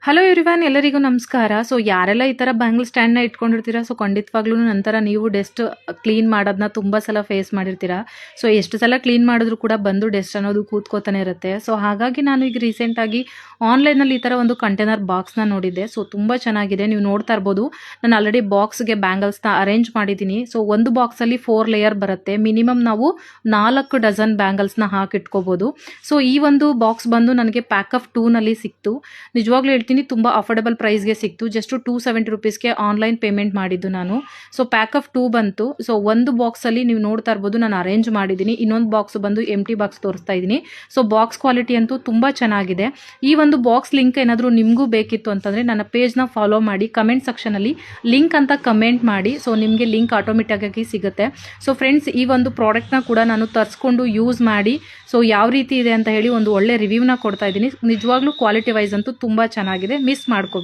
Hello everyone, ಎಲ್ಲರಿಗೂ ನಮಸ್ಕಾರ. So ಯಾರೆಲ್ಲ ಈ ಥರ ಬ್ಯಾಂಗಲ್ ಸ್ಟ್ಯಾಂಡ್ನ ಇಟ್ಕೊಂಡಿರ್ತೀರಾ, ಸೊ ಖಂಡಿತವಾಗ್ಲೂ ನಂತರ ನೀವು ಡಸ್ಟ್ ಕ್ಲೀನ್ ಮಾಡೋದನ್ನ ತುಂಬ ಸಲ ಫೇಸ್ ಮಾಡಿರ್ತೀರಾ. ಸೊ ಎಷ್ಟು ಸಲ ಕ್ಲೀನ್ ಮಾಡಿದ್ರು ಕೂಡ ಬಂದು ಡಸ್ಟ್ ಅನ್ನೋದು ಕೂತ್ಕೋತಾನೆ ಇರುತ್ತೆ. ಸೊ ಹಾಗಾಗಿ ನಾನು ಈಗ ರೀಸೆಂಟಾಗಿ ಆನ್ಲೈನಲ್ಲಿ ಈ ಥರ ಒಂದು ಕಂಟೈನರ್ ಬಾಕ್ಸ್ನ ನೋಡಿದ್ದೆ. ಸೊ ತುಂಬ ಚೆನ್ನಾಗಿದೆ. ನೀವು ನೋಡ್ತಾ ಇರ್ಬೋದು, ನಾನು ಆಲ್ರೆಡಿ ಬಾಕ್ಸ್ಗೆ ಬ್ಯಾಂಗಲ್ಸ್ನ ಅರೇಂಜ್ ಮಾಡಿದ್ದೀನಿ. ಸೊ ಒಂದು ಬಾಕ್ಸಲ್ಲಿ 4 ಲೇಯರ್ ಬರುತ್ತೆ. ಮಿನಿಮಮ್ ನಾವು 4 ಡಜನ್ ಬ್ಯಾಂಗಲ್ಸ್ನ ಹಾಕಿಟ್ಕೋಬೋದು. ಸೊ ಈ ಒಂದು ಬಾಕ್ಸ್ ಬಂದು ನನಗೆ ಪ್ಯಾಕ್ ಆಫ್ 2ನಲ್ಲಿ ಸಿಕ್ತು. ನಿಜವಾಗ್ಲೂ ಹೇಳ್ತೀನಿ, ತುಂಬ ಅಫೋರ್ಡಬಲ್ ಪ್ರೈಸ್ಗೆ ಸಿಕ್ತು. ಜಸ್ಟ್ 270 ರುಪೀಸ್ಗೆ ಆನ್ಲೈನ್ ಪೇಮೆಂಟ್ ಮಾಡಿದ್ದು ನಾನು. ಸೊ ಪ್ಯಾಕ್ ಆಫ್ 2 ಬಂತು. ಸೊ ಒಂದು ಬಾಕ್ಸಲ್ಲಿ ನೀವು ನೋಡ್ತಾ ಇರ್ಬೋದು, ನಾನು ಅರೇಂಜ್ ಮಾಡಿದ್ದೀನಿ. ಇನ್ನೊಂದು ಬಾಕ್ಸ್ ಬಂದು ಎಂಟಿ ಬಾಕ್ಸ್ ತೋರಿಸ್ತಾ ಇದ್ದೀನಿ. ಸೊ ಬಾಕ್ಸ್ ಕ್ವಾಲಿಟಿ ಅಂತೂ ತುಂಬ ಚೆನ್ನಾಗಿದೆ. ಈ ಒಂದು ಬಾಕ್ಸ್ ಲಿಂಕ್ ಏನಾದರೂ ನಿಮಗೂ ಬೇಕಿತ್ತು ಅಂತಂದರೆ ನನ್ನ ಪೇಜ್ನ ಫಾಲೋ ಮಾಡಿ, ಕಮೆಂಟ್ ಸೆಕ್ಷನಲ್ಲಿ ಲಿಂಕ್ ಅಂತ ಕಮೆಂಟ್ ಮಾಡಿ. ಸೊ ನಿಮಗೆ ಲಿಂಕ್ ಆಟೋಮೆಟಿಕ್ಕಾಗಿ ಸಿಗುತ್ತೆ. ಸೊ ಫ್ರೆಂಡ್ಸ್, ಈ ಒಂದು ಪ್ರಾಡಕ್ಟ್ನ ಕೂಡ ನಾನು ತರಿಸ್ಕೊಂಡು ಯೂಸ್ ಮಾಡಿ ಸೊ ಯಾವ ರೀತಿ ಇದೆ ಅಂತ ಹೇಳಿ ಒಂದು ಒಳ್ಳೆ ರಿವ್ಯೂನ ಕೊಡ್ತಾ ಇದ್ದೀನಿ. ನಿಜವಾಗ್ಲೂ ಕ್ವಾಲಿಟಿ ವೈಸ್ ಅಂತೂ ತುಂಬ ಚೆನ್ನಾಗಿದೆ. ಮಿಸ್ ಮಾಡ್ಕೋ